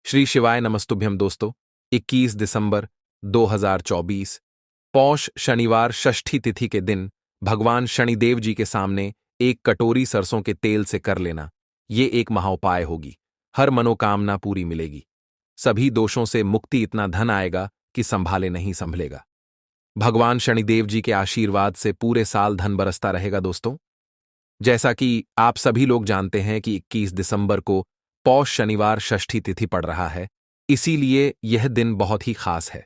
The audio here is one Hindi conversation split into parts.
श्री शिवाय नमस्तुभ्यम दोस्तों। 21 दिसंबर 2024 पौष शनिवार षष्ठी तिथि के दिन भगवान शनिदेव जी के सामने एक कटोरी सरसों के तेल से कर लेना, ये एक महाउपाय होगी। हर मनोकामना पूरी मिलेगी। सभी दोषों से मुक्ति, इतना धन आएगा कि संभाले नहीं संभलेगा। भगवान शनिदेव जी के आशीर्वाद से पूरे साल धन बरसता रहेगा दोस्तों। जैसा कि आप सभी लोग जानते हैं कि 21 दिसंबर को पौष शनिवार षष्ठी तिथि पड़ रहा है, इसीलिए यह दिन बहुत ही खास है।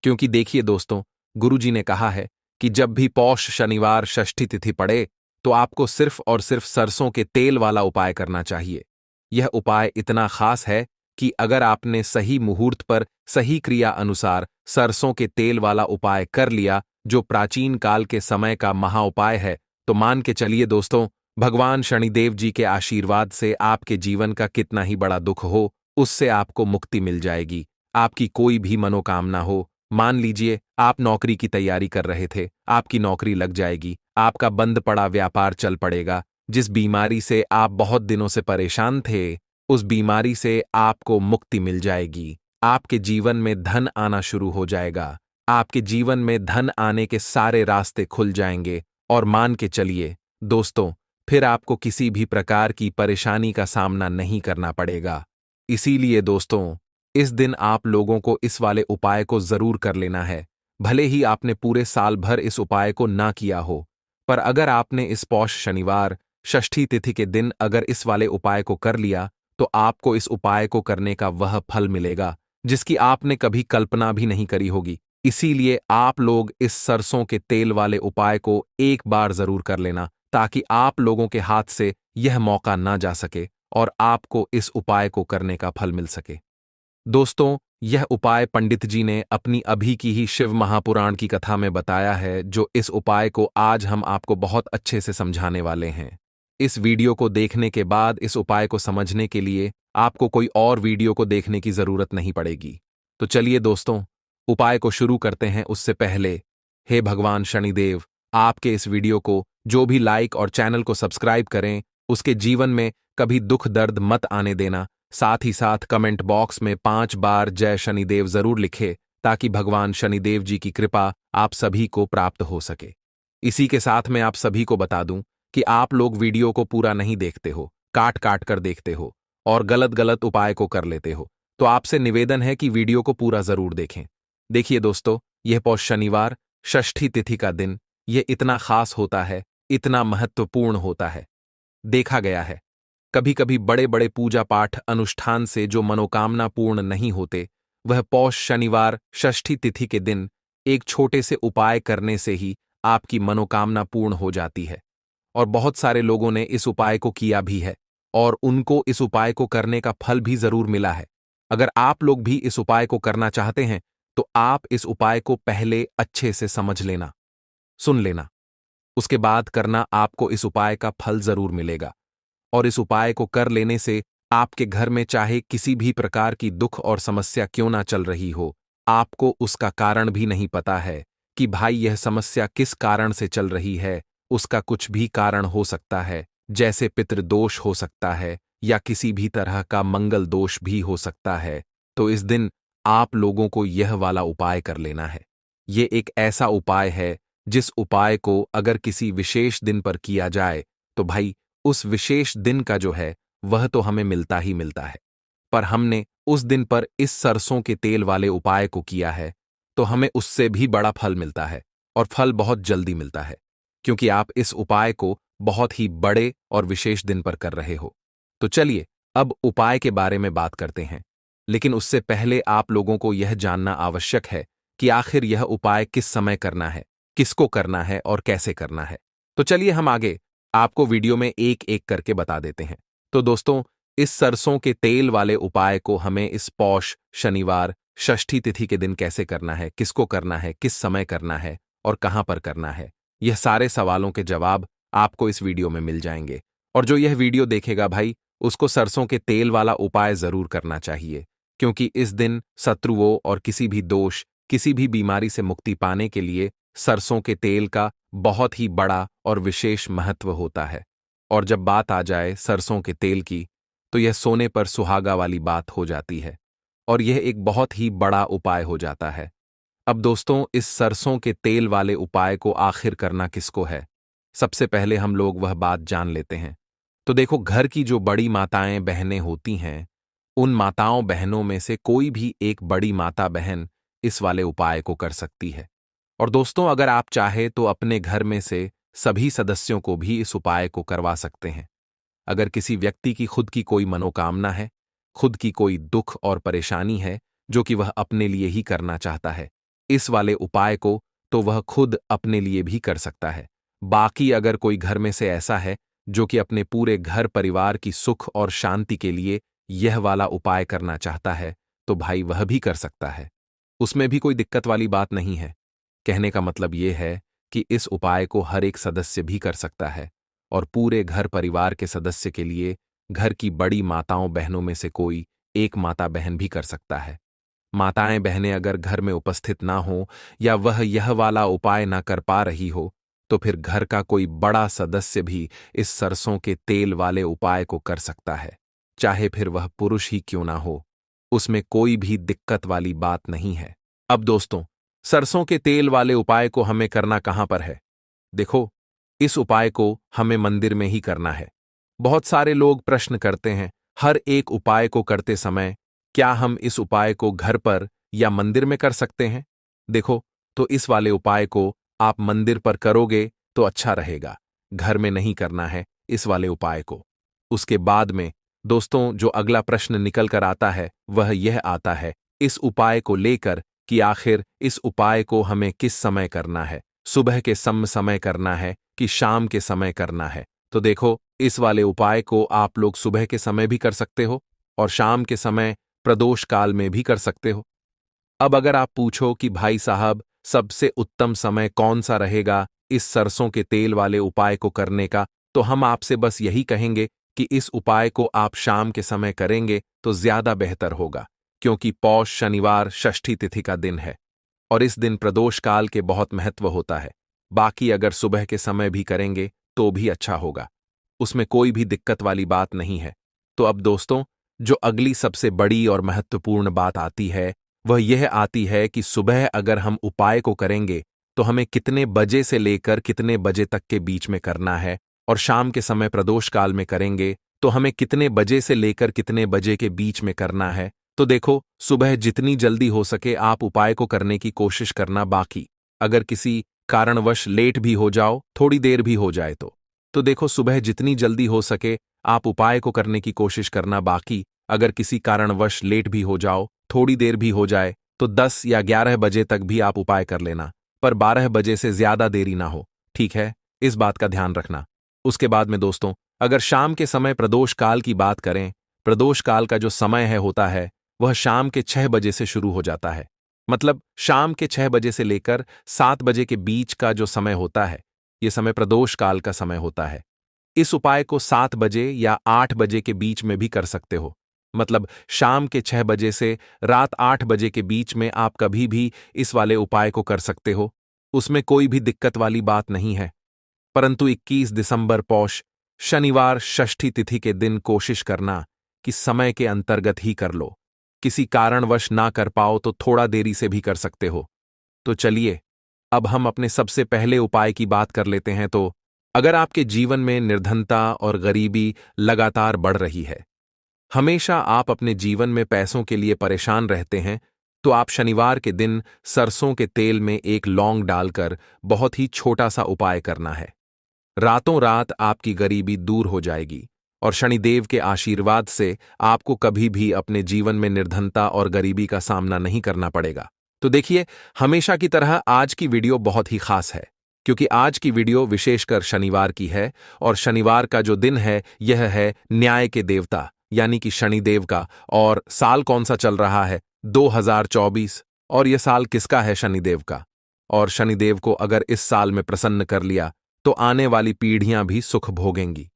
क्योंकि देखिए दोस्तों, गुरुजी ने कहा है कि जब भी पौष शनिवार षष्ठी तिथि पड़े तो आपको सिर्फ और सिर्फ सरसों के तेल वाला उपाय करना चाहिए। यह उपाय इतना खास है कि अगर आपने सही मुहूर्त पर सही क्रिया अनुसार सरसों के तेल वाला उपाय कर लिया, जो प्राचीन काल के समय का महाउपाय है, तो मान के चलिए दोस्तों, भगवान शनिदेव जी के आशीर्वाद से आपके जीवन का कितना ही बड़ा दुख हो, उससे आपको मुक्ति मिल जाएगी। आपकी कोई भी मनोकामना हो, मान लीजिए आप नौकरी की तैयारी कर रहे थे, आपकी नौकरी लग जाएगी, आपका बंद पड़ा व्यापार चल पड़ेगा, जिस बीमारी से आप बहुत दिनों से परेशान थे, उस बीमारी से आपको मुक्ति मिल जाएगी। आपके जीवन में धन आना शुरू हो जाएगा। आपके जीवन में धन आने के सारे रास्ते खुल जाएंगे। और मान के चलिए दोस्तों, फिर आपको किसी भी प्रकार की परेशानी का सामना नहीं करना पड़ेगा। इसीलिए दोस्तों, इस दिन आप लोगों को इस वाले उपाय को जरूर कर लेना है। भले ही आपने पूरे साल भर इस उपाय को ना किया हो, पर अगर आपने इस पौष शनिवार षष्ठी तिथि के दिन अगर इस वाले उपाय को कर लिया, तो आपको इस उपाय को करने का वह फल मिलेगा जिसकी आपने कभी कल्पना भी नहीं करी होगी। इसीलिए आप लोग इस सरसों के तेल वाले उपाय को एक बार जरूर कर लेना, ताकि आप लोगों के हाथ से यह मौका ना जा सके और आपको इस उपाय को करने का फल मिल सके। दोस्तों, यह उपाय पंडित जी ने अपनी अभी की ही शिव महापुराण की कथा में बताया है, जो इस उपाय को आज हम आपको बहुत अच्छे से समझाने वाले हैं। इस वीडियो को देखने के बाद इस उपाय को समझने के लिए आपको कोई और वीडियो को देखने की जरूरत नहीं पड़ेगी। तो चलिए दोस्तों, उपाय को शुरू करते हैं। उससे पहले, हे भगवान शनिदेव, आपके इस वीडियो को जो भी लाइक और चैनल को सब्सक्राइब करें, उसके जीवन में कभी दुख दर्द मत आने देना। साथ ही साथ कमेंट बॉक्स में 5 बार जय शनिदेव जरूर लिखे, ताकि भगवान शनिदेव जी की कृपा आप सभी को प्राप्त हो सके। इसी के साथ मैं आप सभी को बता दूं कि आप लोग वीडियो को पूरा नहीं देखते हो, काट काट कर देखते हो और गलत गलत उपाय को कर लेते हो। तो आपसे निवेदन है कि वीडियो को पूरा जरूर देखें। देखिए दोस्तों, यह पौष शनिवार षष्ठी तिथि का दिन, यह इतना खास होता है, इतना महत्वपूर्ण होता है। देखा गया है, कभी कभी बड़े बड़े पूजा पाठ अनुष्ठान से जो मनोकामना पूर्ण नहीं होते, वह पौष शनिवार षष्ठी तिथि के दिन एक छोटे से उपाय करने से ही आपकी मनोकामना पूर्ण हो जाती है। और बहुत सारे लोगों ने इस उपाय को किया भी है और उनको इस उपाय को करने का फल भी जरूर मिला है। अगर आप लोग भी इस उपाय को करना चाहते हैं, तो आप इस उपाय को पहले अच्छे से समझ लेना, सुन लेना, उसके बाद करना। आपको इस उपाय का फल जरूर मिलेगा। और इस उपाय को कर लेने से आपके घर में चाहे किसी भी प्रकार की दुख और समस्या क्यों ना चल रही हो, आपको उसका कारण भी नहीं पता है कि भाई यह समस्या किस कारण से चल रही है। उसका कुछ भी कारण हो सकता है, जैसे पितृदोष हो सकता है या किसी भी तरह का मंगल दोष भी हो सकता है। तो इस दिन आप लोगों को यह वाला उपाय कर लेना है। ये एक ऐसा उपाय है जिस उपाय को अगर किसी विशेष दिन पर किया जाए, तो भाई उस विशेष दिन का जो है वह तो हमें मिलता ही मिलता है। पर हमने उस दिन पर इस सरसों के तेल वाले उपाय को किया है, तो हमें उससे भी बड़ा फल मिलता है और फल बहुत जल्दी मिलता है, क्योंकि आप इस उपाय को बहुत ही बड़े और विशेष दिन पर कर रहे हो। तो चलिए अब उपाय के बारे में बात करते हैं। लेकिन उससे पहले आप लोगों को यह जानना आवश्यक है कि आखिर यह उपाय किस समय करना है, किसको करना है और कैसे करना है। तो चलिए हम आगे आपको वीडियो में एक एक करके बता देते हैं। तो दोस्तों, इस सरसों के तेल वाले उपाय को हमें इस पौष शनिवार षष्ठी तिथि के दिन कैसे करना है, किसको करना है, किस समय करना है और कहां पर करना है, यह सारे सवालों के जवाब आपको इस वीडियो में मिल जाएंगे। और जो यह वीडियो देखेगा भाई, उसको सरसों के तेल वाला उपाय जरूर करना चाहिए, क्योंकि इस दिन शत्रुओं और किसी भी दोष, किसी भी बीमारी से मुक्ति पाने के लिए सरसों के तेल का बहुत ही बड़ा और विशेष महत्व होता है। और जब बात आ जाए सरसों के तेल की, तो यह सोने पर सुहागा वाली बात हो जाती है और यह एक बहुत ही बड़ा उपाय हो जाता है। अब दोस्तों, इस सरसों के तेल वाले उपाय को आखिर करना किसको है? सबसे पहले हम लोग वह बात जान लेते हैं। तो देखो, घर की जो बड़ी माताएं बहनें होती हैं, उन माताओं बहनों में से कोई भी एक बड़ी माता बहन इस वाले उपाय को कर सकती है। और दोस्तों, अगर आप चाहे तो अपने घर में से सभी सदस्यों को भी इस उपाय को करवा सकते हैं। अगर किसी व्यक्ति की खुद की कोई मनोकामना है, खुद की कोई दुख और परेशानी है जो कि वह अपने लिए ही करना चाहता है, इस वाले उपाय को तो वह खुद अपने लिए भी कर सकता है। बाकी अगर कोई घर में से ऐसा है जो कि अपने पूरे घर परिवार की सुख और शांति के लिए यह वाला उपाय करना चाहता है, तो भाई वह भी कर सकता है। उसमें भी कोई दिक्कत वाली बात नहीं है। कहने का मतलब यह है कि इस उपाय को हर एक सदस्य भी कर सकता है और पूरे घर परिवार के सदस्य के लिए घर की बड़ी माताओं बहनों में से कोई एक माता बहन भी कर सकता है। माताएं बहनें अगर घर में उपस्थित ना हो या वह यह वाला उपाय ना कर पा रही हो, तो फिर घर का कोई बड़ा सदस्य भी इस सरसों के तेल वाले उपाय को कर सकता है, चाहे फिर वह पुरुष ही क्यों ना हो। उसमें कोई भी दिक्कत वाली बात नहीं है। अब दोस्तों, सरसों के तेल वाले उपाय को हमें करना कहां पर है? देखो, इस उपाय को हमें मंदिर में ही करना है। बहुत सारे लोग प्रश्न करते हैं, हर एक उपाय को करते समय क्या हम इस उपाय को घर पर या मंदिर में कर सकते हैं? देखो, तो इस वाले उपाय को आप मंदिर पर करोगे तो अच्छा रहेगा, घर में नहीं करना है इस वाले उपाय को। उसके बाद में दोस्तों, जो अगला प्रश्न निकल कर आता है वह यह आता है इस उपाय को लेकर कि आखिर इस उपाय को हमें किस समय करना है, सुबह के समय करना है कि शाम के समय करना है? तो देखो, इस वाले उपाय को आप लोग सुबह के समय भी कर सकते हो और शाम के समय प्रदोष काल में भी कर सकते हो। अब अगर आप पूछो कि भाई साहब, सबसे उत्तम समय कौन सा रहेगा इस सरसों के तेल वाले उपाय को करने का, तो हम आपसे बस यही कहेंगे कि इस उपाय को आप शाम के समय करेंगे तो ज्यादा बेहतर होगा, क्योंकि पौष शनिवार षष्ठी तिथि का दिन है और इस दिन प्रदोष काल के बहुत महत्व होता है। बाकी अगर सुबह के समय भी करेंगे तो भी अच्छा होगा, उसमें कोई भी दिक्कत वाली बात नहीं है। तो अब दोस्तों, जो अगली सबसे बड़ी और महत्वपूर्ण बात आती है वह यह आती है कि सुबह अगर हम उपाय को करेंगे तो हमें कितने बजे से लेकर कितने बजे तक के बीच में करना है, और शाम के समय प्रदोष काल में करेंगे तो हमें कितने बजे से लेकर कितने बजे के बीच में करना है। तो देखो, सुबह जितनी जल्दी हो सके आप उपाय को करने की कोशिश करना। बाकी अगर किसी कारणवश लेट भी हो जाओ, थोड़ी देर भी हो जाए तो देखो, सुबह जितनी जल्दी हो सके आप उपाय को करने की कोशिश करना। बाकी अगर किसी कारणवश लेट भी हो जाओ, थोड़ी देर भी हो जाए, तो 10 या 11 बजे तक भी आप उपाय कर लेना, पर 12 बजे से ज्यादा देरी ना हो, ठीक है? इस बात का ध्यान रखना। उसके बाद में दोस्तों, अगर शाम के समय प्रदोष काल की बात करें, प्रदोष काल का जो समय है होता है वह शाम के 6 बजे से शुरू हो जाता है। मतलब शाम के 6 बजे से लेकर 7 बजे के बीच का जो समय होता है, यह समय प्रदोष काल का समय होता है। इस उपाय को 7 बजे या 8 बजे के बीच में भी कर सकते हो। मतलब शाम के 6 बजे से रात 8 बजे के बीच में आप कभी भी इस वाले उपाय को कर सकते हो, उसमें कोई भी दिक्कत वाली बात नहीं है। परंतु 21 दिसंबर पौष शनिवार षष्ठी तिथि के दिन कोशिश करना कि समय के अंतर्गत ही कर लो। किसी कारणवश ना कर पाओ तो थोड़ा देरी से भी कर सकते हो। तो चलिए, अब हम अपने सबसे पहले उपाय की बात कर लेते हैं। तो अगर आपके जीवन में निर्धनता और गरीबी लगातार बढ़ रही है, हमेशा आप अपने जीवन में पैसों के लिए परेशान रहते हैं, तो आप शनिवार के दिन सरसों के तेल में एक लौंग डालकर बहुत ही छोटा सा उपाय करना है। रातों रात आपकी गरीबी दूर हो जाएगी और शनिदेव के आशीर्वाद से आपको कभी भी अपने जीवन में निर्धनता और गरीबी का सामना नहीं करना पड़ेगा। तो देखिए, हमेशा की तरह आज की वीडियो बहुत ही खास है, क्योंकि आज की वीडियो विशेषकर शनिवार की है और शनिवार का जो दिन है यह है न्याय के देवता यानी कि शनिदेव का। और साल कौन सा चल रहा है? 2024। और यह साल किसका है? शनिदेव का। और शनिदेव को अगर इस साल में प्रसन्न कर लिया तो आने वाली पीढ़ियां भी सुख भोगेंगी।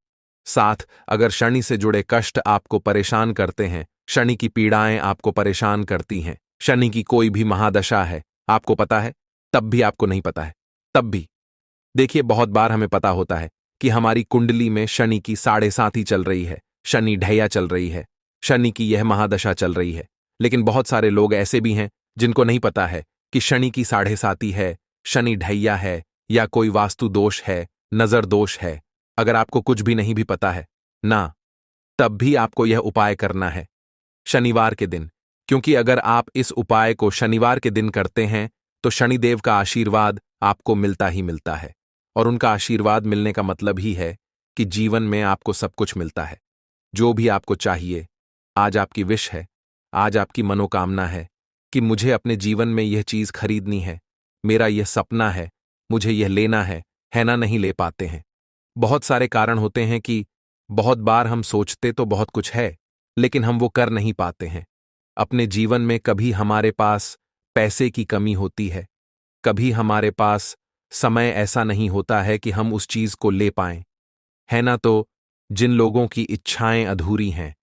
साथ अगर शनि से जुड़े कष्ट आपको परेशान करते हैं, शनि की पीड़ाएं आपको परेशान करती हैं, शनि की कोई भी महादशा है, आपको पता है तब भी आपको नहीं पता है, तब भी देखिए, बहुत बार हमें पता होता है कि हमारी कुंडली में शनि की 7.5 चल रही है, शनि ढैया चल रही है, शनि की यह महादशा चल रही है। लेकिन बहुत सारे लोग ऐसे भी हैं जिनको नहीं पता है कि शनि की साढ़े साती है, शनि ढैया है, या कोई वास्तु दोष है, नजर दोष है। अगर आपको कुछ भी नहीं भी पता है ना, तब भी आपको यह उपाय करना है शनिवार के दिन, क्योंकि अगर आप इस उपाय को शनिवार के दिन करते हैं तो शनिदेव का आशीर्वाद आपको मिलता ही मिलता है। और उनका आशीर्वाद मिलने का मतलब ही है कि जीवन में आपको सब कुछ मिलता है, जो भी आपको चाहिए। आज आपकी विश है, आज आपकी मनोकामना है कि मुझे अपने जीवन में यह चीज खरीदनी है, मेरा यह सपना है, मुझे यह लेना है ना, नहीं ले पाते हैं। बहुत सारे कारण होते हैं कि बहुत बार हम सोचते तो बहुत कुछ है, लेकिन हम वो कर नहीं पाते हैं। अपने जीवन में कभी हमारे पास पैसे की कमी होती है, कभी हमारे पास समय ऐसा नहीं होता है कि हम उस चीज को ले पाएं, है ना। तो जिन लोगों की इच्छाएं अधूरी हैं,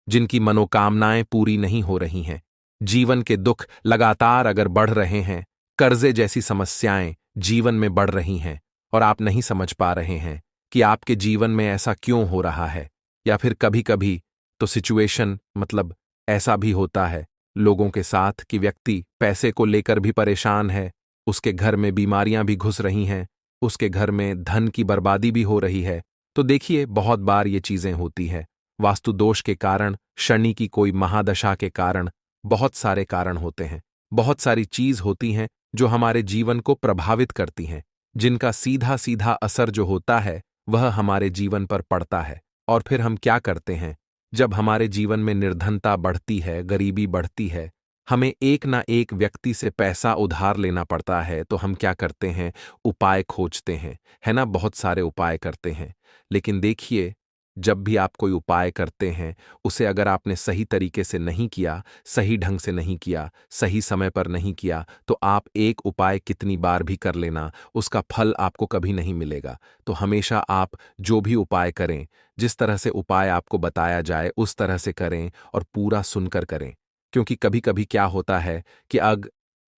जिनकी मनोकामनाएं पूरी नहीं हो रही हैं, जीवन के दुख लगातार अगर बढ़ रहे हैं, कर्जे जैसी समस्याएं जीवन में बढ़ रही हैं और आप नहीं समझ पा रहे हैं कि आपके जीवन में ऐसा क्यों हो रहा है, या फिर कभी कभी तो सिचुएशन मतलब ऐसा भी होता है लोगों के साथ कि व्यक्ति पैसे को लेकर भी परेशान है, उसके घर में बीमारियां भी घुस रही हैं, उसके घर में धन की बर्बादी भी हो रही है। तो देखिए, बहुत बार ये चीजें होती है वास्तु दोष के कारण, शनि की कोई महादशा के कारण। बहुत सारे कारण होते हैं, बहुत सारी चीज होती हैं जो हमारे जीवन को प्रभावित करती हैं, जिनका सीधा सीधा असर जो होता है वह हमारे जीवन पर पड़ता है। और फिर हम क्या करते हैं, जब हमारे जीवन में निर्धनता बढ़ती है, गरीबी बढ़ती है, हमें एक ना एक व्यक्ति से पैसा उधार लेना पड़ता है, तो हम क्या करते हैं, उपाय खोजते हैं, है ना। बहुत सारे उपाय करते हैं, लेकिन देखिए, जब भी आप कोई उपाय करते हैं, उसे अगर आपने सही तरीके से नहीं किया, सही ढंग से नहीं किया, सही समय पर नहीं किया, तो आप एक उपाय कितनी बार भी कर लेना, उसका फल आपको कभी नहीं मिलेगा। तो हमेशा आप जो भी उपाय करें, जिस तरह से उपाय आपको बताया जाए उस तरह से करें और पूरा सुनकर करें। क्योंकि कभी कभी क्या होता है कि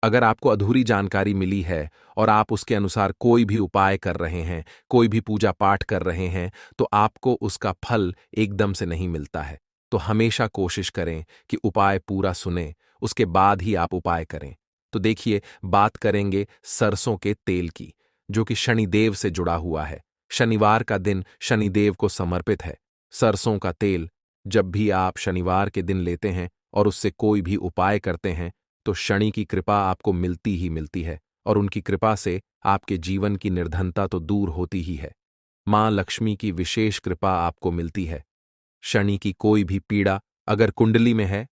अगर आपको अधूरी जानकारी मिली है और आप उसके अनुसार कोई भी उपाय कर रहे हैं, कोई भी पूजा पाठ कर रहे हैं, तो आपको उसका फल एकदम से नहीं मिलता है। तो हमेशा कोशिश करें कि उपाय पूरा सुनें, उसके बाद ही आप उपाय करें। तो देखिए, बात करेंगे सरसों के तेल की, जो कि शनिदेव से जुड़ा हुआ है। शनिवार का दिन शनिदेव को समर्पित है। सरसों का तेल जब भी आप शनिवार के दिन लेते हैं और उससे कोई भी उपाय करते हैं, तो शनि की कृपा आपको मिलती ही मिलती है, और उनकी कृपा से आपके जीवन की निर्धनता तो दूर होती ही है। मां लक्ष्मी की विशेष कृपा आपको मिलती है। शनि की कोई भी पीड़ा अगर कुंडली में है,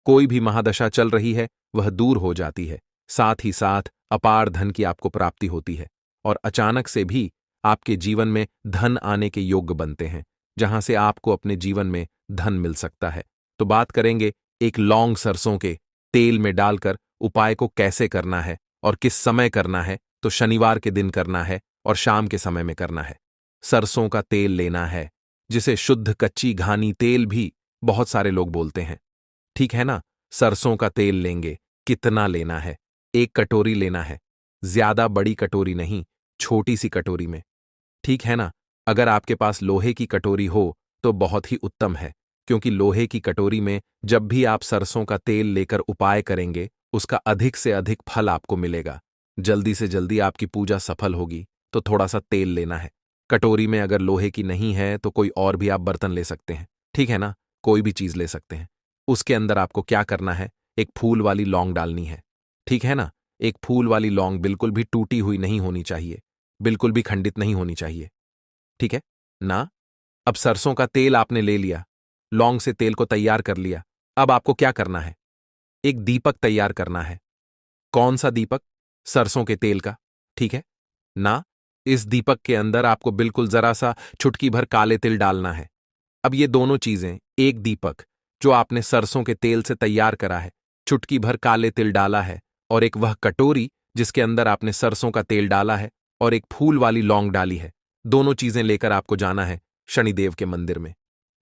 कोई भी महादशा चल रही है, वह दूर हो जाती है। साथ ही साथ अपार धन की आपको प्राप्ति होती है, और अचानक से भी आपके जीवन में धन आने के योग्य बनते हैं, जहां से आपको अपने जीवन में धन मिल सकता है। तो बात करेंगे एक लौंग सरसों के तेल में डालकर उपाय को कैसे करना है और किस समय करना है। तो शनिवार के दिन करना है और शाम के समय में करना है। सरसों का तेल लेना है, जिसे शुद्ध कच्ची घानी तेल भी बहुत सारे लोग बोलते हैं, ठीक है ना। सरसों का तेल लेंगे, कितना लेना है, 1 कटोरी लेना है, ज्यादा बड़ी कटोरी नहीं, छोटी सी कटोरी में, ठीक है ना। अगर आपके पास लोहे की कटोरी हो तो बहुत ही उत्तम है, क्योंकि लोहे की कटोरी में जब भी आप सरसों का तेल लेकर उपाय करेंगे, उसका अधिक से अधिक फल आपको मिलेगा, जल्दी से जल्दी आपकी पूजा सफल होगी। तो थोड़ा सा तेल लेना है। कटोरी में अगर लोहे की नहीं है तो कोई और भी आप बर्तन ले सकते हैं, ठीक है ना, कोई भी चीज ले सकते हैं। उसके अंदर आपको क्या करना है, एक फूल वाली लौंग डालनी है, ठीक है ना। एक फूल वाली लौंग बिल्कुल भी टूटी हुई नहीं होनी चाहिए, बिल्कुल भी खंडित नहीं होनी चाहिए, ठीक है ना। अब सरसों का तेल आपने ले लिया, लौंग से तेल को तैयार कर लिया। अब आपको क्या करना है, एक दीपक तैयार करना है। कौन सा दीपक, सरसों के तेल का, ठीक है ना। इस दीपक के अंदर आपको बिल्कुल जरा सा चुटकी भर काले तिल डालना है। अब ये दोनों चीजें, एक दीपक जो आपने सरसों के तेल से तैयार करा है, चुटकी भर काले तिल डाला है, और एक वह कटोरी जिसके अंदर आपने सरसों का तेल डाला है और एक फूल वाली लौंग डाली है, दोनों चीजें लेकर आपको जाना है शनिदेव के मंदिर में।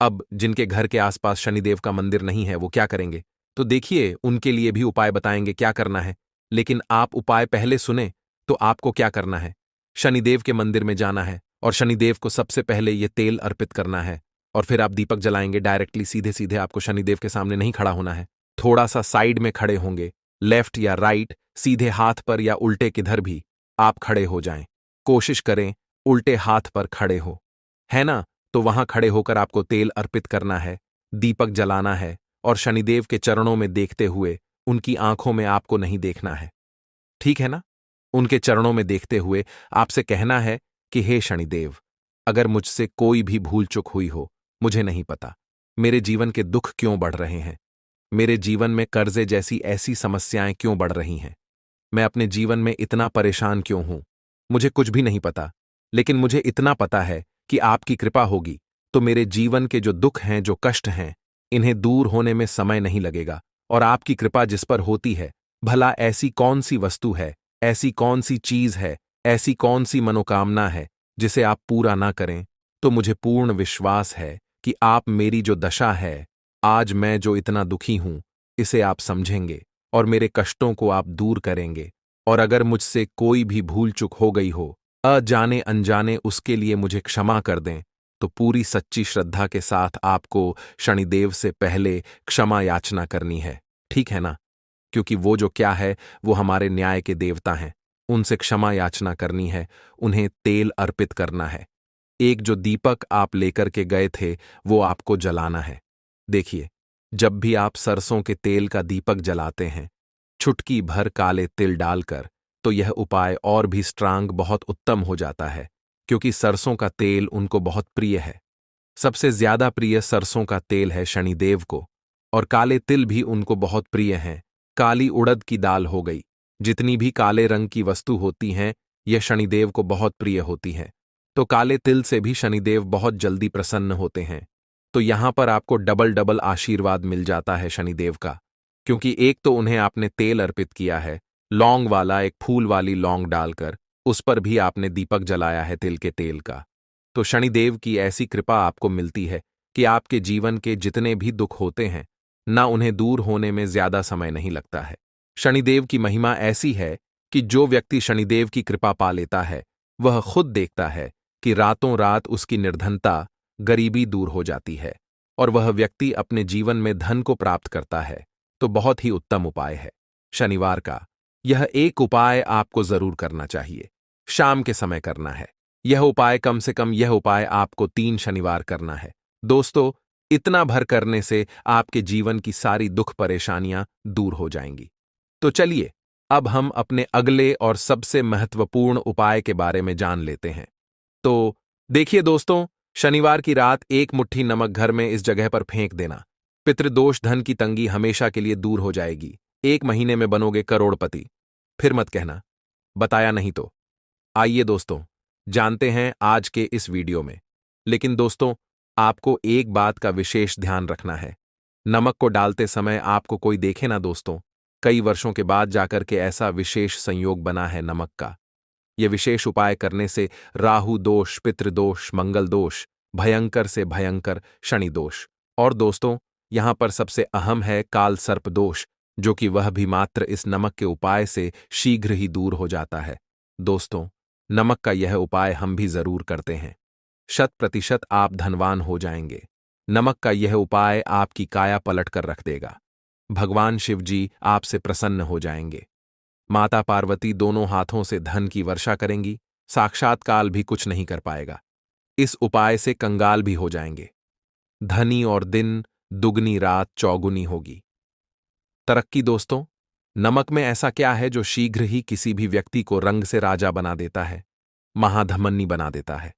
अब जिनके घर के आसपास शनिदेव का मंदिर नहीं है, वो क्या करेंगे, तो देखिए, उनके लिए भी उपाय बताएंगे क्या करना है। लेकिन आप उपाय पहले सुने, तो आपको क्या करना है, शनिदेव के मंदिर में जाना है और शनिदेव को सबसे पहले ये तेल अर्पित करना है। और फिर आप दीपक जलाएंगे। डायरेक्टली सीधे सीधे आपको शनिदेव के सामने नहीं खड़ा होना है, थोड़ा सा साइड में खड़े होंगे, लेफ्ट या राइट, सीधे हाथ पर या उल्टे किधर भी आप खड़े हो जाएं। कोशिश करें उल्टे हाथ पर खड़े हो, है ना? तो वहां खड़े होकर आपको तेल अर्पित करना है, दीपक जलाना है और शनिदेव के चरणों में देखते हुए, उनकी आंखों में आपको नहीं देखना है, ठीक है ना? उनके चरणों में देखते हुए आपसे कहना है कि हे शनिदेव, अगर मुझसे कोई भी भूल चूक हुई हो, मुझे नहीं पता। मेरे जीवन के दुख क्यों बढ़ रहे हैं? मेरे जीवन में कर्जे जैसी ऐसी समस्याएं क्यों बढ़ रही हैं? मैं अपने जीवन में इतना परेशान क्यों हूं? मुझे कुछ भी नहीं पता, लेकिन मुझे इतना पता है कि आपकी कृपा होगी तो मेरे जीवन के जो दुख हैं, जो कष्ट हैं, इन्हें दूर होने में समय नहीं लगेगा। और आपकी कृपा जिस पर होती है, भला ऐसी कौन सी वस्तु है, ऐसी कौन सी चीज है, ऐसी कौन सी मनोकामना है जिसे आप पूरा ना करें? तो मुझे पूर्ण विश्वास है कि आप मेरी जो दशा है, आज मैं जो इतना दुखी हूं, इसे आप समझेंगे और मेरे कष्टों को आप दूर करेंगे। और अगर मुझसे कोई भी भूल चूक हो गई हो, अजाने अनजाने, उसके लिए मुझे क्षमा कर दें। तो पूरी सच्ची श्रद्धा के साथ आपको शनिदेव से पहले क्षमा याचना करनी है, ठीक है ना? क्योंकि वो जो क्या है, वो हमारे न्याय के देवता हैं। उनसे क्षमा याचना करनी है, उन्हें तेल अर्पित करना है। एक जो दीपक आप लेकर के गए थे, वो आपको जलाना है। देखिए, जब भी आप सरसों के तेल का दीपक जलाते हैं, चुटकी भर काले तिल डालकर, तो यह उपाय और भी स्ट्रांग, बहुत उत्तम हो जाता है, क्योंकि सरसों का तेल उनको बहुत प्रिय है। सबसे ज्यादा प्रिय सरसों का तेल है शनिदेव को, और काले तिल भी उनको बहुत प्रिय हैं। काली उड़द की दाल हो गई, जितनी भी काले रंग की वस्तु होती हैं, यह शनिदेव को बहुत प्रिय होती हैं। तो काले तिल से भी शनिदेव बहुत जल्दी प्रसन्न होते हैं। तो यहां पर आपको डबल डबल आशीर्वाद मिल जाता है शनिदेव का, क्योंकि एक तो उन्हें आपने तेल अर्पित किया है, लौंग वाला, एक फूल वाली लौंग डालकर, उस पर भी आपने दीपक जलाया है तिल के तेल का। तो शनिदेव की ऐसी कृपा आपको मिलती है कि आपके जीवन के जितने भी दुख होते हैं ना, उन्हें दूर होने में ज्यादा समय नहीं लगता है। शनिदेव की महिमा ऐसी है कि जो व्यक्ति शनिदेव की कृपा पा लेता है, वह खुद देखता है कि रातों रात उसकी निर्धनता, गरीबी दूर हो जाती है और वह व्यक्ति अपने जीवन में धन को प्राप्त करता है। तो बहुत ही उत्तम उपाय है शनिवार का। यह एक उपाय आपको जरूर करना चाहिए, शाम के समय करना है। यह उपाय कम से कम, यह उपाय आपको 3 शनिवार करना है। दोस्तों, इतना भर करने से आपके जीवन की सारी दुख परेशानियां दूर हो जाएंगी। तो चलिए, अब हम अपने अगले और सबसे महत्वपूर्ण उपाय के बारे में जान लेते हैं। तो देखिए दोस्तों, शनिवार की रात एक मुट्ठी नमक घर में इस जगह पर फेंक देना। पितृदोष, धन की तंगी हमेशा के लिए दूर हो जाएगी। 1 महीने में बनोगे करोड़पति। फिर मत कहना बताया नहीं तो। आइए दोस्तों, जानते हैं आज के इस वीडियो में। लेकिन दोस्तों, आपको एक बात का विशेष ध्यान रखना है। नमक को डालते समय आपको कोई देखे ना दोस्तों। कई वर्षों के बाद जाकर के ऐसा विशेष संयोग बना है नमक का। यह विशेष उपाय करने से राहु दोष, पितृदोष, मंगल दोष, भयंकर से भयंकर शनि दोष, और दोस्तों यहां पर सबसे अहम है काल सर्प दोष, जो कि वह भी मात्र इस नमक के उपाय से शीघ्र ही दूर हो जाता है। दोस्तों, नमक का यह उपाय हम भी जरूर करते हैं। 100% आप धनवान हो जाएंगे। नमक का यह उपाय आपकी काया पलट कर रख देगा। भगवान शिव जी आपसे प्रसन्न हो जाएंगे। माता पार्वती दोनों हाथों से धन की वर्षा करेंगी। साक्षात काल भी कुछ नहीं कर पाएगा। इस उपाय से कंगाल भी हो जाएंगे। धनी और दिन दुगनी, रात चौगुनी होगी। तरक्की दोस्तों, नमक में ऐसा क्या है जो शीघ्र ही किसी भी व्यक्ति को रंग से राजा बना देता है, महाधमनी बना देता है?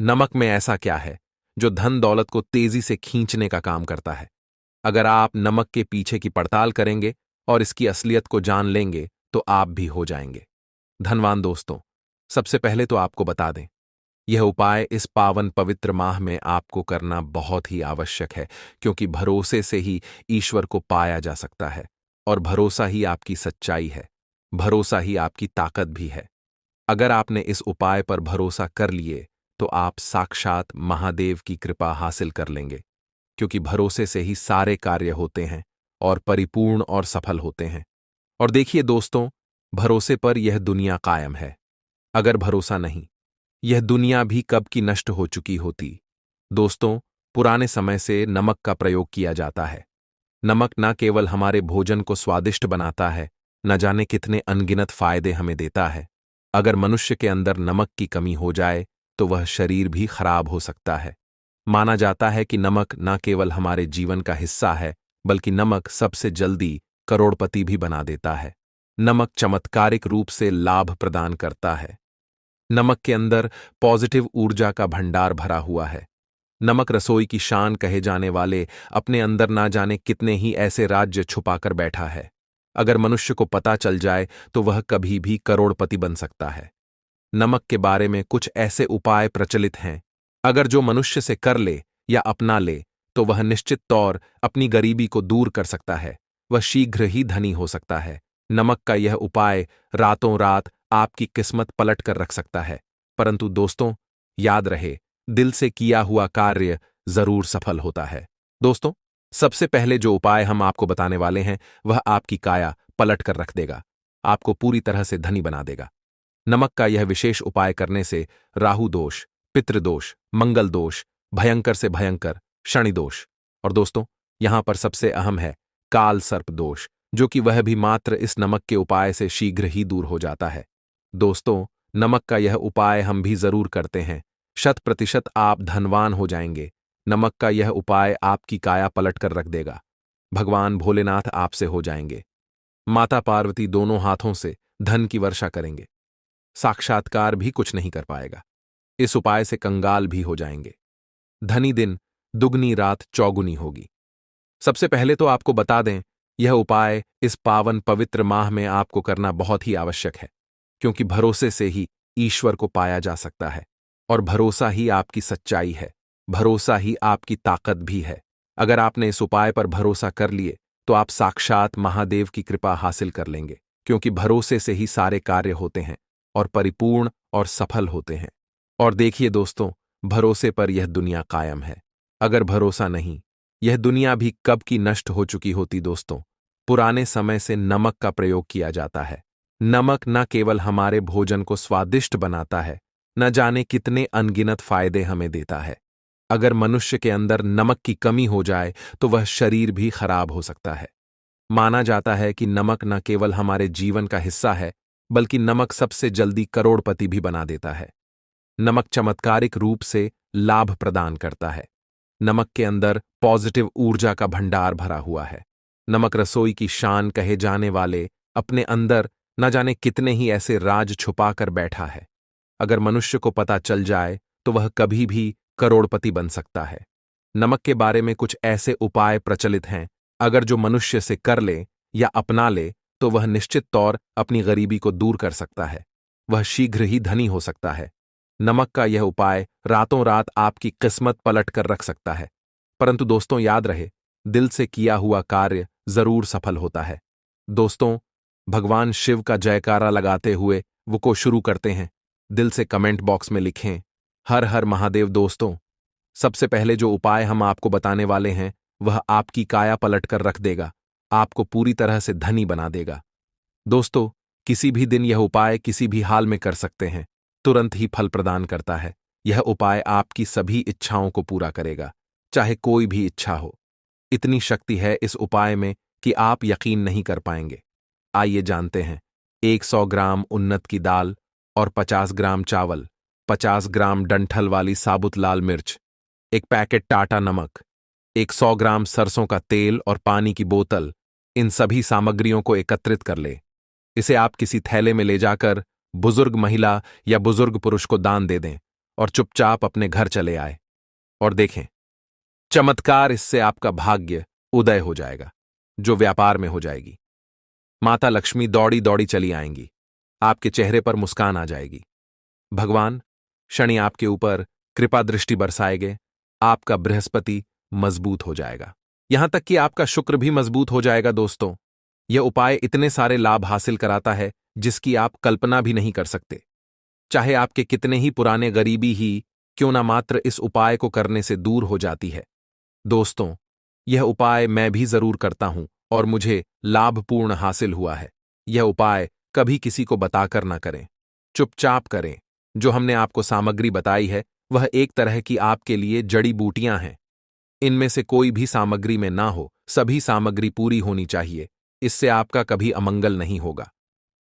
नमक में ऐसा क्या है जो धन दौलत को तेजी से खींचने का काम करता है? अगर आप नमक के पीछे की पड़ताल करेंगे और इसकी असलियत को जान लेंगे, तो आप भी हो जाएंगे धनवान। दोस्तों, सबसे पहले तो आपको बता दें, यह उपाय इस पावन पवित्र माह में आपको करना बहुत ही आवश्यक है, क्योंकि भरोसे से ही ईश्वर को पाया जा सकता है, और भरोसा ही आपकी सच्चाई है, भरोसा ही आपकी ताकत भी है। अगर आपने इस उपाय पर भरोसा कर लिए, तो आप साक्षात महादेव की कृपा हासिल कर लेंगे, क्योंकि भरोसे से ही सारे कार्य होते हैं और परिपूर्ण और सफल होते हैं। और देखिए दोस्तों, भरोसे पर यह दुनिया कायम है। अगर भरोसा नहीं, यह दुनिया भी कब की नष्ट हो चुकी होती। दोस्तों, पुराने समय से नमक का प्रयोग किया जाता है। नमक न केवल हमारे भोजन को स्वादिष्ट बनाता है, न जाने कितने अनगिनत फायदे हमें देता है। अगर मनुष्य के अंदर नमक की कमी हो जाए तो वह शरीर भी खराब हो सकता है। माना जाता है कि नमक न केवल हमारे जीवन का हिस्सा है, बल्कि नमक सबसे जल्दी करोड़पति भी बना देता है। नमक चमत्कारिक रूप से लाभ प्रदान करता है। नमक के अंदर पॉजिटिव ऊर्जा का भंडार भरा हुआ है। नमक रसोई की शान कहे जाने वाले अपने अंदर ना जाने कितने ही ऐसे राज्य छुपाकर बैठा है। अगर मनुष्य को पता चल जाए तो वह कभी भी करोड़पति बन सकता है। नमक के बारे में कुछ ऐसे उपाय प्रचलित हैं, अगर जो मनुष्य से कर ले या अपना ले तो वह निश्चित तौर अपनी गरीबी को दूर कर सकता है, वह शीघ्र ही धनी हो सकता है। नमक का यह उपाय रातों रात आपकी किस्मत पलट कर रख सकता है। परंतु दोस्तों, याद रहे, दिल से किया हुआ कार्य जरूर सफल होता है। दोस्तों, सबसे पहले जो उपाय हम आपको बताने वाले हैं वह आपकी काया पलट कर रख देगा, आपको पूरी तरह से धनी बना देगा। नमक का यह विशेष उपाय करने से राहु दोष, पितृदोष, मंगल दोष, भयंकर से भयंकर शनि दोष, और दोस्तों यहां पर सबसे अहम है काल सर्प दोष, जो कि वह भी मात्र इस नमक के उपाय से शीघ्र ही दूर हो जाता है। दोस्तों, नमक का यह उपाय हम भी जरूर करते हैं, 100% आप धनवान हो जाएंगे। नमक का यह उपाय आपकी काया पलट कर रख देगा। भगवान भोलेनाथ आपसे हो जाएंगे। माता पार्वती दोनों हाथों से धन की वर्षा करेंगे। साक्षात्कार भी कुछ नहीं कर पाएगा। इस उपाय से कंगाल भी हो जाएंगे। धनी दिन दुगनी रात चौगुनी होगी। सबसे पहले तो आपको बता दें, यह उपाय इस पावन पवित्र माह में आपको करना बहुत ही आवश्यक है, क्योंकि भरोसे से ही ईश्वर को पाया जा सकता है, और भरोसा ही आपकी सच्चाई है, भरोसा ही आपकी ताकत भी है। अगर आपने इस उपाय पर भरोसा कर लिए तो आप साक्षात महादेव की कृपा हासिल कर लेंगे, क्योंकि भरोसे से ही सारे कार्य होते हैं और परिपूर्ण और सफल होते हैं। और देखिए दोस्तों, भरोसे पर यह दुनिया कायम है। अगर भरोसा नहीं, यह दुनिया भी कब की नष्ट हो चुकी होती। दोस्तों, पुराने समय से नमक का प्रयोग किया जाता है। नमक न केवल हमारे भोजन को स्वादिष्ट बनाता है, न जाने कितने अनगिनत फायदे हमें देता है। अगर मनुष्य के अंदर नमक की कमी हो जाए तो वह शरीर भी खराब हो सकता है। माना जाता है कि नमक न केवल हमारे जीवन का हिस्सा है, बल्कि नमक सबसे जल्दी करोड़पति भी बना देता है। नमक चमत्कारिक रूप से लाभ प्रदान करता है। नमक के अंदर पॉजिटिव ऊर्जा का भंडार भरा हुआ है। नमक रसोई की शान कहे जाने वाले अपने अंदर न जाने कितने ही ऐसे राज छुपा कर बैठा है। अगर मनुष्य को पता चल जाए तो वह कभी भी करोड़पति बन सकता है। नमक के बारे में कुछ ऐसे उपाय प्रचलित हैं, अगर जो मनुष्य से कर ले या अपना ले तो वह निश्चित तौर अपनी गरीबी को दूर कर सकता है, वह शीघ्र ही धनी हो सकता है। नमक का यह उपाय रातों रात आपकी किस्मत पलट कर रख सकता है। परंतु दोस्तों, याद रहे, दिल से किया हुआ कार्य जरूर सफल होता है। दोस्तों, भगवान शिव का जयकारा लगाते हुए वो को शुरू करते हैं। दिल से कमेंट बॉक्स में लिखें, हर हर महादेव। दोस्तों, सबसे पहले जो उपाय हम आपको बताने वाले हैं वह आपकी काया पलट कर रख देगा, आपको पूरी तरह से धनी बना देगा। दोस्तों, किसी भी दिन यह उपाय किसी भी हाल में कर सकते हैं, तुरंत ही फल प्रदान करता है। यह उपाय आपकी सभी इच्छाओं को पूरा करेगा, चाहे कोई भी इच्छा हो। इतनी शक्ति है इस उपाय में कि आप यकीन नहीं कर पाएंगे। आइए जानते हैं। 100 ग्राम उन्नत की दाल और 50 ग्राम चावल, 50 ग्राम डंठल वाली साबुत लाल मिर्च, एक पैकेट टाटा नमक, 100 ग्राम सरसों का तेल और पानी की बोतल, इन सभी सामग्रियों को एकत्रित कर ले। इसे आप किसी थैले में ले जाकर बुजुर्ग महिला या बुजुर्ग पुरुष को दान दे दें और चुपचाप अपने घर चले आए। और देखें, चमत्कार, इससे आपका भाग्य उदय हो जाएगा, जो व्यापार में हो जाएगी। माता लक्ष्मी दौड़ी दौड़ी चली आएंगी, आपके चेहरे पर मुस्कान आ जाएगी। भगवान शनि आपके ऊपर कृपा दृष्टि बरसाएंगे, आपका बृहस्पति मजबूत हो जाएगा, यहां तक कि आपका शुक्र भी मजबूत हो जाएगा। दोस्तों, यह उपाय इतने सारे लाभ हासिल कराता है जिसकी आप कल्पना भी नहीं कर सकते। चाहे आपके कितने ही पुराने गरीबी ही क्यों ना मात्र इस उपाय को करने से दूर हो जाती है। दोस्तों, यह उपाय मैं भी जरूर करता हूं और मुझे लाभपूर्ण हासिल हुआ है। यह उपाय कभी किसी को बताकर ना करें, चुपचाप करें। जो हमने आपको सामग्री बताई है वह एक तरह की आपके लिए जड़ी बूटियां हैं। इनमें से कोई भी सामग्री में ना हो, सभी सामग्री पूरी होनी चाहिए। इससे आपका कभी अमंगल नहीं होगा।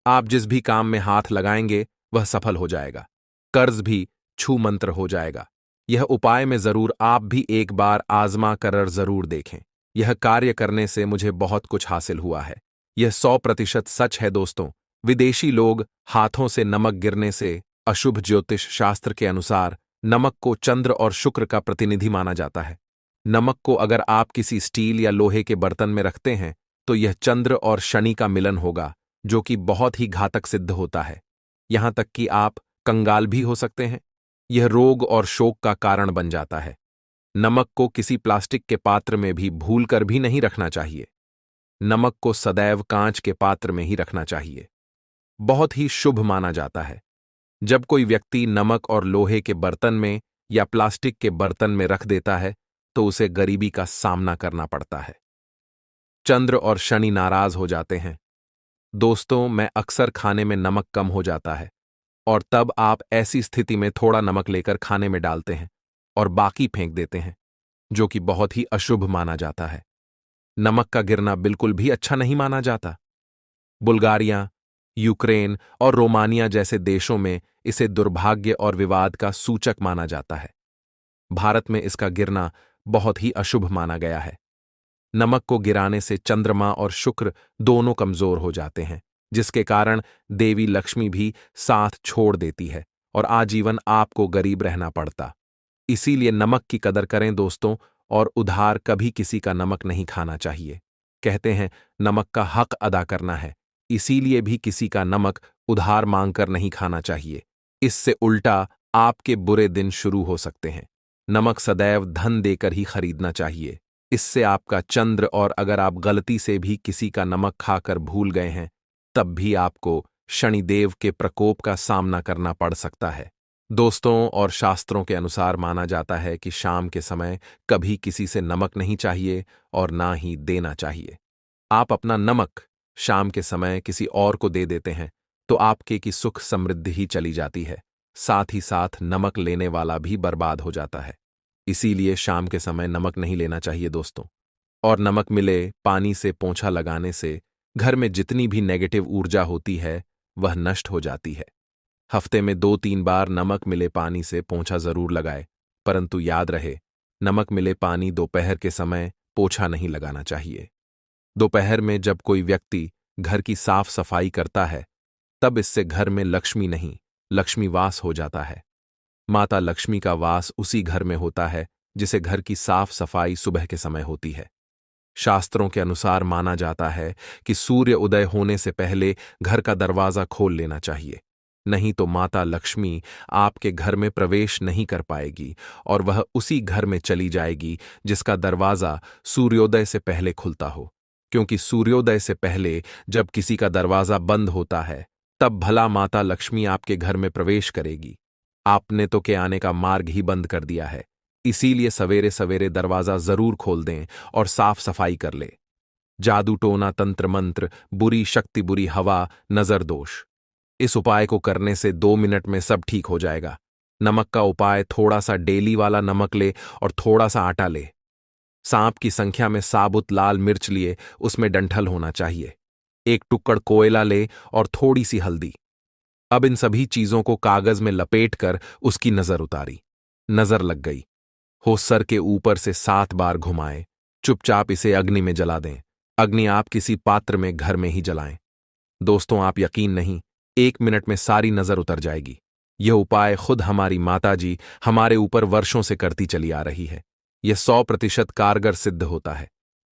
आप जिस भी काम में हाथ लगाएंगे वह सफल हो जाएगा। कर्ज भी छू मंत्र हो जाएगा। यह उपाय में जरूर आप भी एक बार आजमा कर जरूर देखें। यह कार्य करने से मुझे बहुत कुछ हासिल हुआ है। यह 100% सच है दोस्तों। विदेशी लोग हाथों से नमक गिरने से अशुभ ज्योतिष शास्त्र के अनुसार नमक को चंद्र और शुक्र का प्रतिनिधि माना जाता है। नमक को अगर आप किसी स्टील या लोहे के बर्तन में रखते हैं तो यह चंद्र और शनि का मिलन होगा, जो कि बहुत ही घातक सिद्ध होता है। यहां तक कि आप कंगाल भी हो सकते हैं। यह रोग और शोक का कारण बन जाता है। नमक को किसी प्लास्टिक के पात्र में भी भूलकर भी नहीं रखना चाहिए। नमक को सदैव कांच के पात्र में ही रखना चाहिए। बहुत ही शुभ माना जाता है। जब कोई व्यक्ति नमक और लोहे के बर्तन में या प्लास्टिक के बर्तन में रख देता है तो उसे गरीबी का सामना करना पड़ता है। चंद्र और शनि नाराज हो जाते हैं। दोस्तों, मैं अक्सर खाने में नमक कम हो जाता है और तब आप ऐसी स्थिति में थोड़ा नमक लेकर खाने में डालते हैं और बाकी फेंक देते हैं, जो कि बहुत ही अशुभ माना जाता है। नमक का गिरना बिल्कुल भी अच्छा नहीं माना जाता। बुल्गारिया, यूक्रेन और रोमानिया जैसे देशों में इसे दुर्भाग्य और विवाद का सूचक माना जाता है। भारत में इसका गिरना बहुत ही अशुभ माना गया है। नमक को गिराने से चंद्रमा और शुक्र दोनों कमजोर हो जाते हैं, जिसके कारण देवी लक्ष्मी भी साथ छोड़ देती है और आजीवन आपको गरीब रहना पड़ता। इसीलिए नमक की कदर करें दोस्तों, और उधार कभी किसी का नमक नहीं खाना चाहिए। कहते हैं नमक का हक अदा करना है, इसीलिए भी किसी का नमक उधार मांगकर नहीं खाना चाहिए। इससे उल्टा आपके बुरे दिन शुरू हो सकते हैं। नमक सदैव धन देकर ही खरीदना चाहिए। इससे आपका चंद्र, और अगर आप गलती से भी किसी का नमक खाकर भूल गए हैं तब भी आपको शनिदेव के प्रकोप का सामना करना पड़ सकता है। दोस्तों, और शास्त्रों के अनुसार माना जाता है कि शाम के समय कभी किसी से नमक नहीं चाहिए और ना ही देना चाहिए। आप अपना नमक शाम के समय किसी और को दे देते हैं तो आपके की सुख समृद्धि ही चली जाती है, साथ ही साथ नमक लेने वाला भी बर्बाद हो जाता है। इसीलिए शाम के समय नमक नहीं लेना चाहिए दोस्तों। और नमक मिले पानी से पोंछा लगाने से घर में जितनी भी नेगेटिव ऊर्जा होती है वह नष्ट हो जाती है। हफ्ते में 2-3 बार नमक मिले पानी से पोंछा जरूर लगाए, परंतु याद रहे, नमक मिले पानी दोपहर के समय पोछा नहीं लगाना चाहिए। दोपहर में जब कोई व्यक्ति घर की साफ सफाई करता है तब इससे घर में लक्ष्मी नहीं, लक्ष्मी वास हो जाता है। माता लक्ष्मी का वास उसी घर में होता है जिसे घर की साफ सफाई सुबह के समय होती है। शास्त्रों के अनुसार माना जाता है कि सूर्य उदय होने से पहले घर का दरवाजा खोल लेना चाहिए, नहीं तो माता लक्ष्मी आपके घर में प्रवेश नहीं कर पाएगी और वह उसी घर में चली जाएगी जिसका दरवाजा सूर्योदय से पहले खुलता हो। क्योंकि सूर्योदय से पहले जब किसी का दरवाजा बंद होता है तब भला माता लक्ष्मी आपके घर में प्रवेश करेगी। आपने तो के आने का मार्ग ही बंद कर दिया है। इसीलिए सवेरे सवेरे दरवाजा जरूर खोल दें और साफ सफाई कर ले। जादू टोना, तंत्र मंत्र, बुरी शक्ति, बुरी हवा, नजर दोष, इस उपाय को करने से 2 मिनट में सब ठीक हो जाएगा। नमक का उपाय: थोड़ा सा डेली वाला नमक ले और थोड़ा सा आटा ले। सांप की संख्या में साबुत लाल मिर्च लिए, उसमें डंठल होना चाहिए। 1 टुकड़ कोयला ले और थोड़ी सी हल्दी। अब इन सभी चीजों को कागज में लपेटकर उसकी नजर उतारी। नजर लग गई हो, सर के ऊपर से 7 बार घुमाएं। चुपचाप इसे अग्नि में जला दें। अग्नि आप किसी पात्र में घर में ही जलाएं। दोस्तों, आप यकीन नहीं, 1 मिनट में सारी नजर उतर जाएगी। यह उपाय खुद हमारी माताजी हमारे ऊपर वर्षों से करती चली आ रही है। यह 100% कारगर सिद्ध होता है।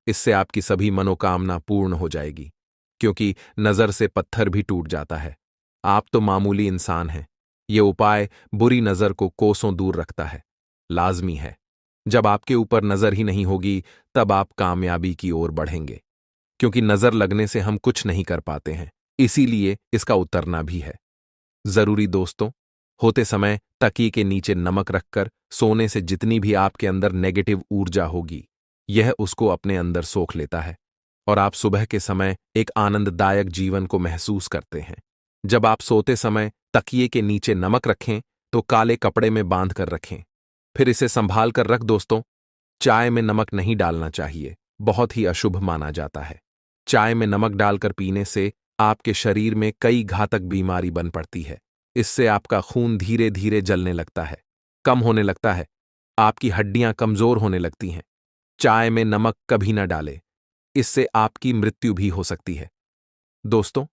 इससे आपकी सभी मनोकामना पूर्ण हो जाएगी, क्योंकि नजर से पत्थर भी टूट जाता है। आप तो मामूली इंसान हैं। यह उपाय बुरी नजर को कोसों दूर रखता है। लाजमी है। जब आपके ऊपर नजर ही नहीं होगी तब आप कामयाबी की ओर बढ़ेंगे, क्योंकि नजर लगने से हम कुछ नहीं कर पाते हैं। इसीलिए इसका उतरना भी है जरूरी। दोस्तों, होते समय तकिए के नीचे नमक रखकर सोने से जितनी भी आपके अंदर नेगेटिव ऊर्जा होगी यह उसको अपने अंदर सोख लेता है और आप सुबह के समय एक आनंददायक जीवन को महसूस करते हैं। जब आप सोते समय तकिए के नीचे नमक रखें तो काले कपड़े में बांध कर रखें, फिर इसे संभाल कर रख दोस्तों। चाय में नमक नहीं डालना चाहिए, बहुत ही अशुभ माना जाता है। चाय में नमक डालकर पीने से आपके शरीर में कई घातक बीमारी बन पड़ती है। इससे आपका खून धीरे धीरे जलने लगता है, कम होने लगता है, आपकी हड्डियां कमजोर होने लगती हैं। चाय में नमक कभी न डालें, इससे आपकी मृत्यु भी हो सकती है। दोस्तों,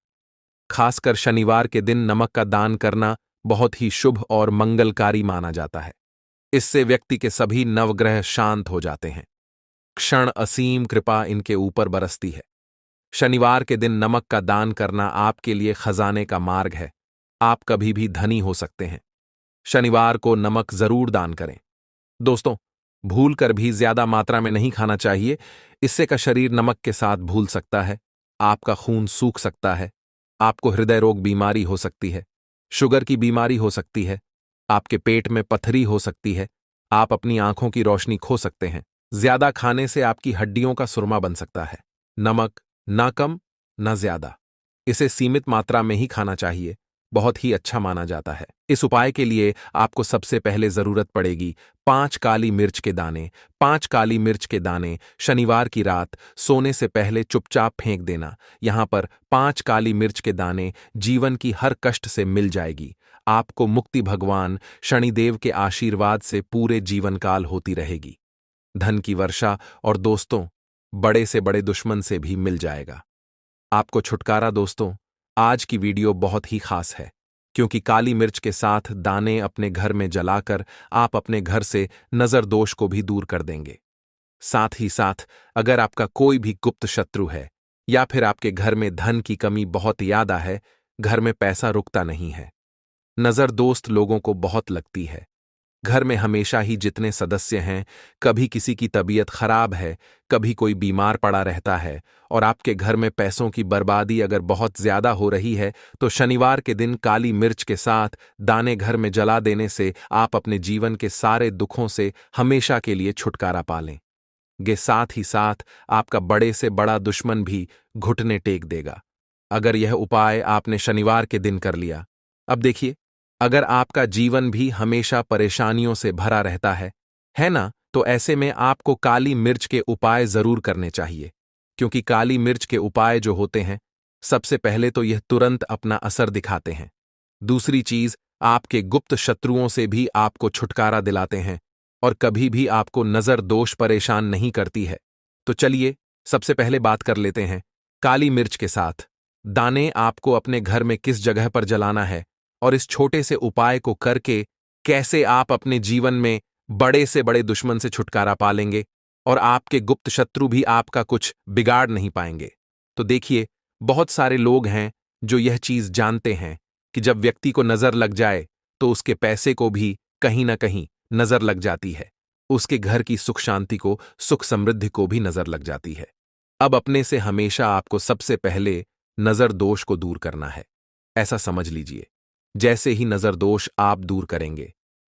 खासकर शनिवार के दिन नमक का दान करना बहुत ही शुभ और मंगलकारी माना जाता है। इससे व्यक्ति के सभी नवग्रह शांत हो जाते हैं, क्षण असीम कृपा इनके ऊपर बरसती है। शनिवार के दिन नमक का दान करना आपके लिए खजाने का मार्ग है। आप कभी भी धनी हो सकते हैं। शनिवार को नमक जरूर दान करें। दोस्तों, भूल कर भी ज्यादा मात्रा में नहीं खाना चाहिए। इससे का शरीर नमक के साथ भूल सकता है, आपका खून सूख सकता है, आपको हृदय रोग बीमारी हो सकती है, शुगर की बीमारी हो सकती है, आपके पेट में पथरी हो सकती है, आप अपनी आंखों की रोशनी खो सकते हैं। ज्यादा खाने से आपकी हड्डियों का सुरमा बन सकता है। नमक ना कम ना ज्यादा, इसे सीमित मात्रा में ही खाना चाहिए, बहुत ही अच्छा माना जाता है। इस उपाय के लिए आपको सबसे पहले जरूरत पड़ेगी 5 काली मिर्च के दाने। 5 काली मिर्च के दाने शनिवार की रात सोने से पहले चुपचाप फेंक देना। यहां पर 5 काली मिर्च के दाने जीवन की हर कष्ट से मिल जाएगी। आपको मुक्ति भगवान शनिदेव के आशीर्वाद से पूरे जीवन काल होती रहेगी। धन की वर्षा और दोस्तों, बड़े से बड़े दुश्मन से भी मिल जाएगा आपको छुटकारा। दोस्तों, आज की वीडियो बहुत ही खास है, क्योंकि काली मिर्च के साथ दाने अपने घर में जलाकर आप अपने घर से नजर दोष को भी दूर कर देंगे। साथ ही साथ अगर आपका कोई भी गुप्त शत्रु है या फिर आपके घर में धन की कमी बहुत ज्यादा है, घर में पैसा रुकता नहीं है, नजर दोस्त लोगों को बहुत लगती है, घर में हमेशा ही जितने सदस्य हैं, कभी किसी की तबीयत खराब है, कभी कोई बीमार पड़ा रहता है, और आपके घर में पैसों की बर्बादी अगर बहुत ज्यादा हो रही है, तो शनिवार के दिन काली मिर्च के साथ दाने घर में जला देने से आप अपने जीवन के सारे दुखों से हमेशा के लिए छुटकारा पा लें। साथ ही साथ आपका बड़े से बड़ा दुश्मन भी घुटने टेक देगा अगर यह उपाय आपने शनिवार के दिन कर लिया। अब देखिए, अगर आपका जीवन भी हमेशा परेशानियों से भरा रहता है ना, तो ऐसे में आपको काली मिर्च के उपाय जरूर करने चाहिए, क्योंकि काली मिर्च के उपाय जो होते हैं, सबसे पहले तो यह तुरंत अपना असर दिखाते हैं। दूसरी चीज, आपके गुप्त शत्रुओं से भी आपको छुटकारा दिलाते हैं और कभी भी आपको नजर दोष परेशान नहीं करती है। तो चलिए सबसे पहले बात कर लेते हैं काली मिर्च के साथ दाने आपको अपने घर में किस जगह पर जलाना है, और इस छोटे से उपाय को करके कैसे आप अपने जीवन में बड़े से बड़े दुश्मन से छुटकारा पा लेंगे और आपके गुप्त शत्रु भी आपका कुछ बिगाड़ नहीं पाएंगे। तो देखिए, बहुत सारे लोग हैं जो यह चीज जानते हैं कि जब व्यक्ति को नजर लग जाए तो उसके पैसे को भी कहीं ना कहीं नजर लग जाती है, उसके घर की सुख शांति को, सुख समृद्धि को भी नजर लग जाती है। अब अपने से हमेशा आपको सबसे पहले नजर दोष को दूर करना है। ऐसा समझ लीजिए, जैसे ही नजर दोष आप दूर करेंगे,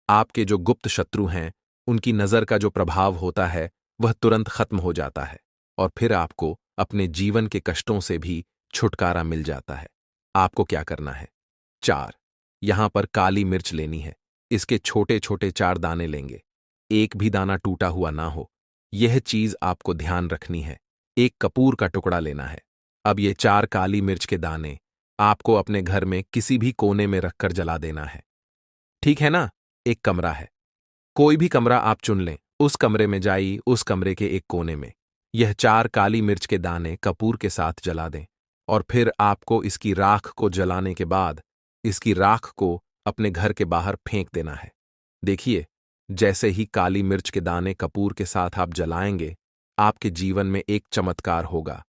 आपके जो गुप्त शत्रु हैं उनकी नजर का जो प्रभाव होता है वह तुरंत खत्म हो जाता है और फिर आपको अपने जीवन के कष्टों से भी छुटकारा मिल जाता है। आपको क्या करना है? 4 यहां पर काली मिर्च लेनी है। इसके छोटे छोटे 4 दाने लेंगे, एक भी दाना टूटा हुआ ना हो, यह चीज आपको ध्यान रखनी है। एक कपूर का टुकड़ा लेना है। अब ये 4 काली मिर्च के दाने आपको अपने घर में किसी भी कोने में रखकर जला देना है। ठीक है ना? एक कमरा है, कोई भी कमरा आप चुन लें, उस कमरे में जाइए, उस कमरे के एक कोने में यह 4 काली मिर्च के दाने कपूर के साथ जला दें और फिर आपको इसकी राख को जलाने के बाद इसकी राख को अपने घर के बाहर फेंक देना है। देखिए, जैसे ही काली मिर्च के दाने कपूर के साथ आप जलाएंगे, आपके जीवन में एक चमत्कार होगा।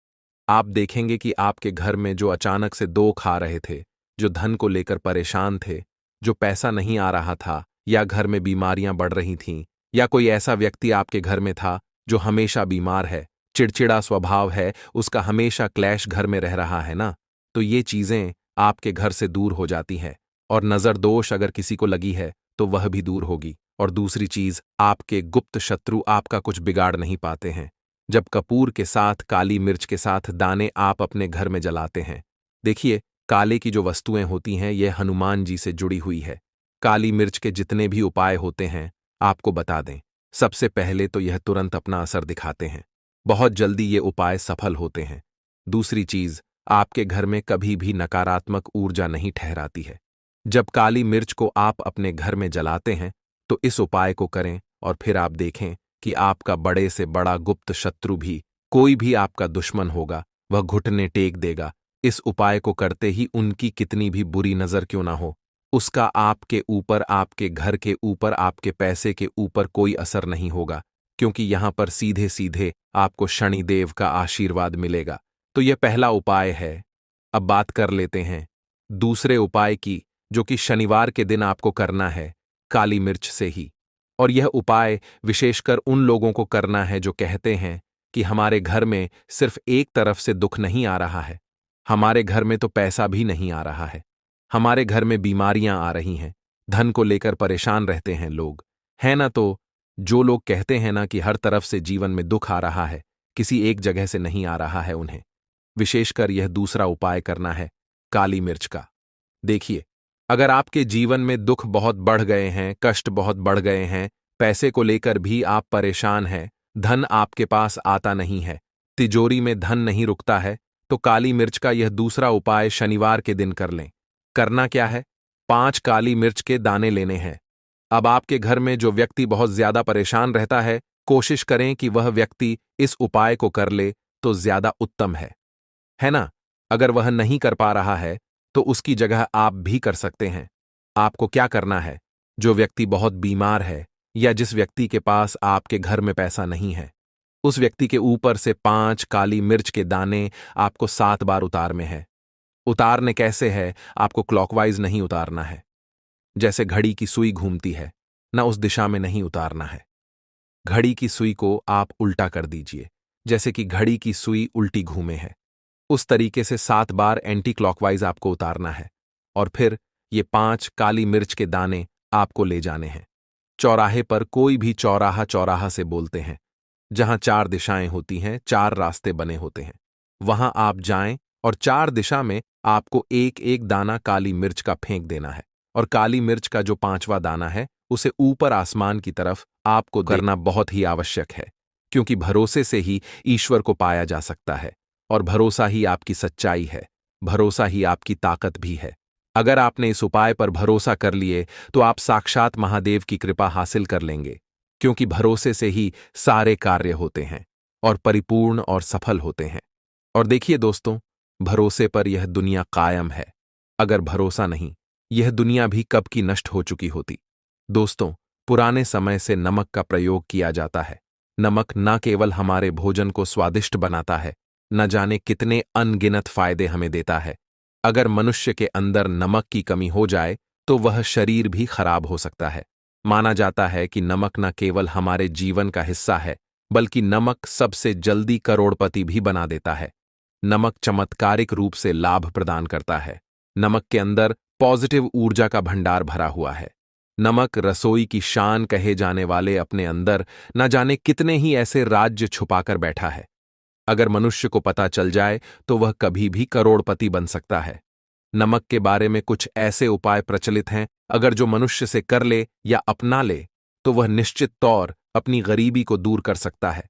आप देखेंगे कि आपके घर में जो अचानक से दो खा रहे थे, जो धन को लेकर परेशान थे, जो पैसा नहीं आ रहा था, या घर में बीमारियां बढ़ रही थीं, या कोई ऐसा व्यक्ति आपके घर में था जो हमेशा बीमार है, चिड़चिड़ा स्वभाव है, उसका हमेशा क्लैश घर में रह रहा है ना, तो ये चीजें आपके घर से दूर हो जाती हैं। और नजर दोष अगर किसी को लगी है तो वह भी दूर होगी। और दूसरी चीज, आपके गुप्त शत्रु आपका कुछ बिगाड़ नहीं पाते हैं जब कपूर के साथ काली मिर्च के साथ दाने आप अपने घर में जलाते हैं। देखिए, काले की जो वस्तुएं होती हैं ये हनुमान जी से जुड़ी हुई है। काली मिर्च के जितने भी उपाय होते हैं आपको बता दें, सबसे पहले तो यह तुरंत अपना असर दिखाते हैं। बहुत जल्दी ये उपाय सफल होते हैं। दूसरी चीज, आपके घर में कभी भी नकारात्मक ऊर्जा नहीं ठहराती है। जब काली मिर्च को आप अपने घर में जलाते हैं तो इस उपाय को करें और फिर आप देखें कि आपका बड़े से बड़ा गुप्त शत्रु भी, कोई भी आपका दुश्मन होगा, वह घुटने टेक देगा। इस उपाय को करते ही उनकी कितनी भी बुरी नजर क्यों ना हो, उसका आपके ऊपर, आपके घर के ऊपर, आपके पैसे के ऊपर कोई असर नहीं होगा, क्योंकि यहां पर सीधे सीधे आपको शनिदेव का आशीर्वाद मिलेगा। तो यह पहला उपाय है। अब बात कर लेते हैं दूसरे उपाय की, जो कि शनिवार के दिन आपको करना है, काली मिर्च से ही। और यह उपाय विशेषकर उन लोगों को करना है जो कहते हैं कि हमारे घर में सिर्फ एक तरफ से दुख नहीं आ रहा है, हमारे घर में तो पैसा भी नहीं आ रहा है, हमारे घर में बीमारियां आ रही हैं, धन को लेकर परेशान रहते हैं लोग, है ना। तो जो लोग कहते हैं ना कि हर तरफ से जीवन में दुख आ रहा है, किसी एक जगह से नहीं आ रहा है, उन्हें विशेषकर यह दूसरा उपाय करना है, काली मिर्च का। देखिए, अगर आपके जीवन में दुख बहुत बढ़ गए हैं, कष्ट बहुत बढ़ गए हैं, पैसे को लेकर भी आप परेशान हैं, धन आपके पास आता नहीं है, तिजोरी में धन नहीं रुकता है, तो काली मिर्च का यह दूसरा उपाय शनिवार के दिन कर लें। करना क्या है? 5 काली मिर्च के दाने लेने हैं। अब आपके घर में जो व्यक्ति बहुत ज्यादा परेशान रहता है, कोशिश करें कि वह व्यक्ति इस उपाय को कर ले तो ज्यादा उत्तम है ना। अगर वह नहीं कर पा रहा है तो उसकी जगह आप भी कर सकते हैं। आपको क्या करना है? जो व्यक्ति बहुत बीमार है या जिस व्यक्ति के पास आपके घर में पैसा नहीं है, उस व्यक्ति के ऊपर से 5 काली मिर्च के दाने आपको 7 बार उतारने हैं। उतारने कैसे है? आपको क्लॉकवाइज नहीं उतारना है, जैसे घड़ी की सुई घूमती है ना, उस दिशा में नहीं उतारना है। घड़ी की सुई को आप उल्टा कर दीजिए, जैसे कि घड़ी की सुई उल्टी घूमे है, उस तरीके से 7 बार एंटी क्लॉकवाइज आपको उतारना है। और फिर ये 5 काली मिर्च के दाने आपको ले जाने हैं। चौराहे पर, कोई भी चौराहा चौराहा से बोलते हैं, जहां 4 दिशाएं होती हैं, 4 रास्ते बने होते हैं, वहां आप जाएं और 4 दिशा में आपको एक एक दाना काली मिर्च का फेंक देना है। और काली मिर्च का जो 5वां दाना है, उसे ऊपर आसमान की तरफ आपको करना बहुत ही आवश्यक है, क्योंकि भरोसे से ही ईश्वर को पाया जा सकता है। और भरोसा ही आपकी सच्चाई है, भरोसा ही आपकी ताकत भी है। अगर आपने इस उपाय पर भरोसा कर लिए तो आप साक्षात महादेव की कृपा हासिल कर लेंगे, क्योंकि भरोसे से ही सारे कार्य होते हैं और परिपूर्ण और सफल होते हैं। और देखिए दोस्तों, भरोसे पर यह दुनिया कायम है। अगर भरोसा नहीं, यह दुनिया भी कब की नष्ट हो चुकी होती। दोस्तों, पुराने समय से नमक का प्रयोग किया जाता है। नमक न केवल हमारे भोजन को स्वादिष्ट बनाता है, न जाने कितने अनगिनत फायदे हमें देता है। अगर मनुष्य के अंदर नमक की कमी हो जाए तो वह शरीर भी खराब हो सकता है। माना जाता है कि नमक न केवल हमारे जीवन का हिस्सा है, बल्कि नमक सबसे जल्दी करोड़पति भी बना देता है। नमक चमत्कारिक रूप से लाभ प्रदान करता है। नमक के अंदर पॉजिटिव ऊर्जा का भंडार भरा हुआ है। नमक रसोई की शान कहे जाने वाले अपने अंदर न जाने कितने ही ऐसे राज्य छुपाकर बैठा है। अगर मनुष्य को पता चल जाए तो वह कभी भी करोड़पति बन सकता है। नमक के बारे में कुछ ऐसे उपाय प्रचलित हैं, अगर जो मनुष्य से कर ले या अपना ले तो वह निश्चित तौर अपनी गरीबी को दूर कर सकता है।